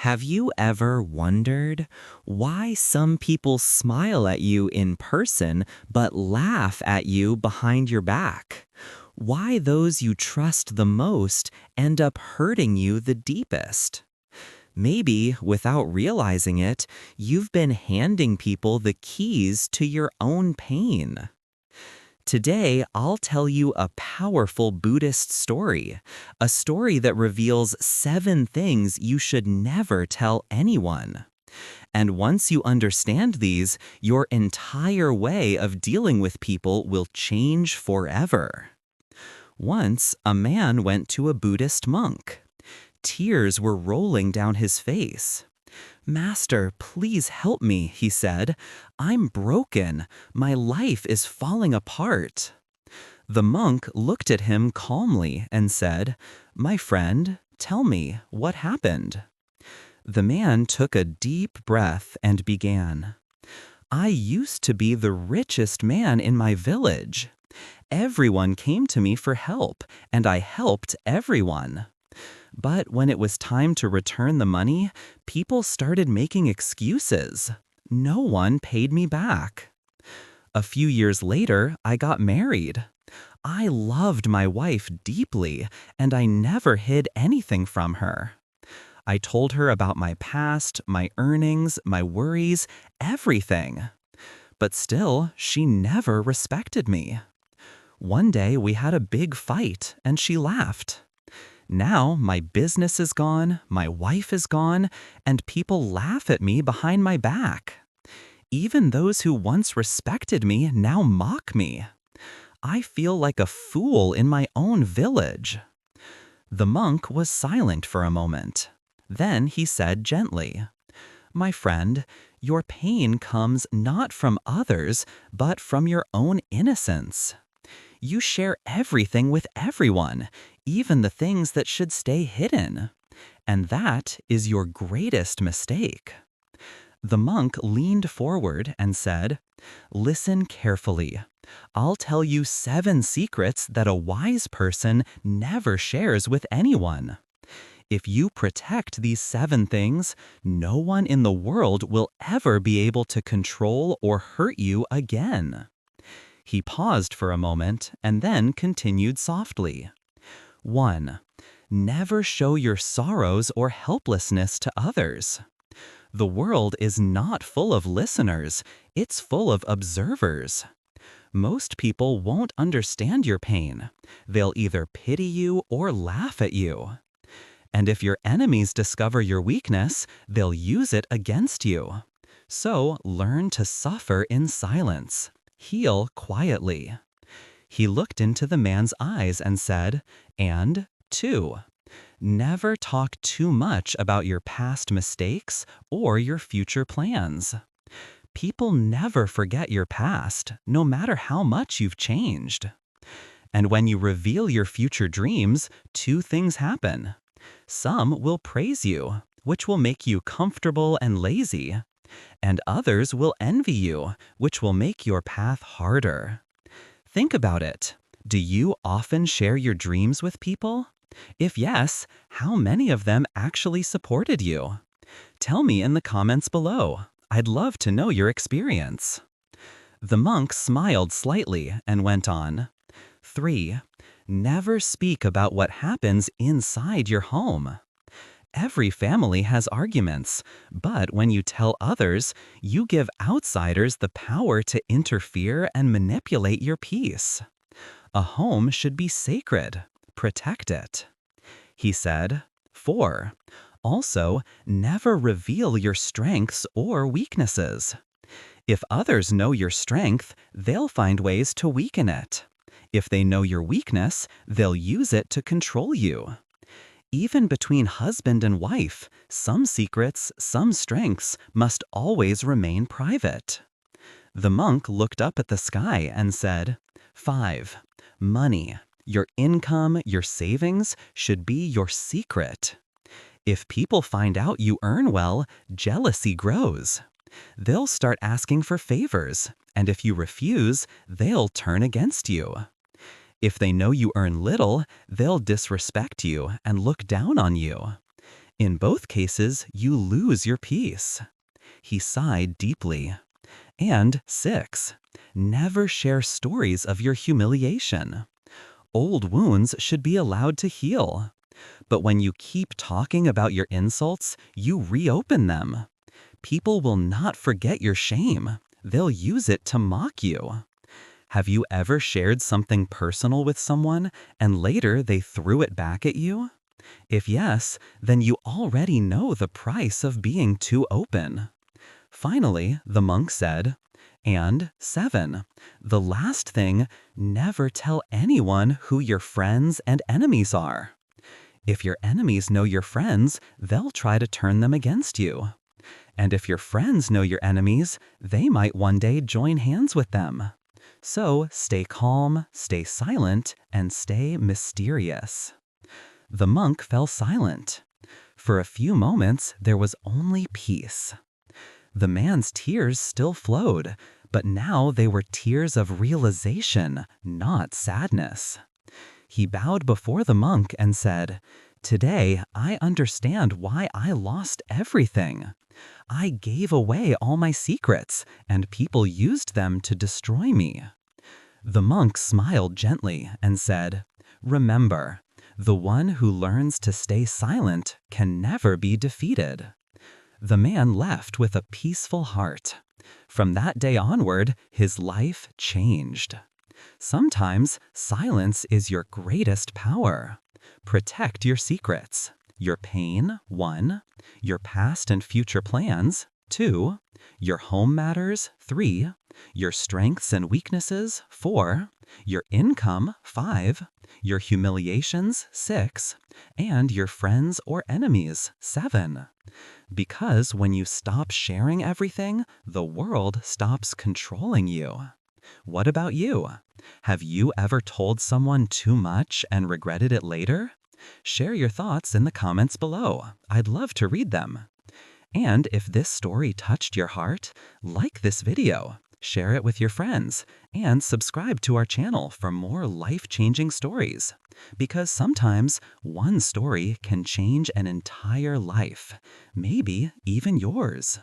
Have you ever wondered why some people smile at you in person but laugh at you behind your back? Why those you trust the most end up hurting you the deepest? Maybe, without realizing it, you've been handing people the keys to your own pain. Today, I'll tell you a powerful Buddhist story, a story that reveals 7 things you should never tell anyone. And once you understand these, your entire way of dealing with people will change forever. Once, a man went to a Buddhist monk. Tears were rolling down his face. "Master, please help me," he said. "I'm broken. My life is falling apart." The monk looked at him calmly and said, "My friend, tell me, what happened?" The man took a deep breath and began. "I used to be the richest man in my village. Everyone came to me for help, and I helped everyone. But when it was time to return the money, people started making excuses. No one paid me back. A few years later, I got married. I loved my wife deeply, and I never hid anything from her. I told her about my past, my earnings, my worries, everything. But still, she never respected me. One day we had a big fight, and she laughed. Now my business is gone, my wife is gone, and people laugh at me behind my back. Even those who once respected me now mock me. I feel like a fool in my own village." The monk was silent for a moment. Then he said gently, "My friend, your pain comes not from others, but from your own innocence. You share everything with everyone, even the things that should stay hidden. And that is your greatest mistake." The monk leaned forward and said, "Listen carefully. I'll tell you 7 secrets that a wise person never shares with anyone. If you protect these 7 things, no one in the world will ever be able to control or hurt you again." He paused for a moment and then continued softly. 1. Never show your sorrows or helplessness to others. The world is not full of listeners, it's full of observers. Most people won't understand your pain. They'll either pity you or laugh at you. And if your enemies discover your weakness, they'll use it against you. So learn to suffer in silence. Heal quietly. He looked into the man's eyes and said, and 2. Never talk too much about your past mistakes or your future plans. People never forget your past, no matter how much you've changed. And when you reveal your future dreams, 2 things happen. Some will praise you, which will make you comfortable and lazy. And others will envy you, which will make your path harder. Think about it. Do you often share your dreams with people? If yes, how many of them actually supported you? Tell me in the comments below. I'd love to know your experience. The monk smiled slightly and went on. 3. Never speak about what happens inside your home. Every family has arguments, but when you tell others, you give outsiders the power to interfere and manipulate your peace. A home should be sacred. Protect it. He said, 4. Also, never reveal your strengths or weaknesses. If others know your strength, they'll find ways to weaken it. If they know your weakness, they'll use it to control you. Even between husband and wife, some secrets, some strengths must always remain private. The monk looked up at the sky and said, 5. Money, your income, your savings should be your secret. If people find out you earn well, jealousy grows. They'll start asking for favors, and if you refuse, they'll turn against you. If they know you earn little, they'll disrespect you and look down on you. In both cases, you lose your peace. He sighed deeply. And 6. Never share stories of your humiliation. Old wounds should be allowed to heal. But when you keep talking about your insults, you reopen them. People will not forget your shame. They'll use it to mock you. Have you ever shared something personal with someone and later they threw it back at you? If yes, then you already know the price of being too open. Finally, the monk said, and 7. The last thing, never tell anyone who your friends and enemies are. If your enemies know your friends, they'll try to turn them against you. And if your friends know your enemies, they might one day join hands with them. So stay calm, stay silent, and stay mysterious. The monk fell silent. For a few moments, there was only peace. The man's tears still flowed, but now they were tears of realization, not sadness. He bowed before the monk and said, "Today, I understand why I lost everything. I gave away all my secrets, and people used them to destroy me." The monk smiled gently and said, "Remember, the one who learns to stay silent can never be defeated." The man left with a peaceful heart. From that day onward, his life changed. Sometimes silence is your greatest power. Protect your secrets. Your pain, 1. Your past and future plans, 2. Your home matters, 3. Your strengths and weaknesses, 4. Your income, 5. Your humiliations, 6. And your friends or enemies, 7. Because when you stop sharing everything, the world stops controlling you. What about you? Have you ever told someone too much and regretted it later? Share your thoughts in the comments below. I'd love to read them. And if this story touched your heart, like this video, share it with your friends, and subscribe to our channel for more life-changing stories. Because sometimes one story can change an entire life, maybe even yours.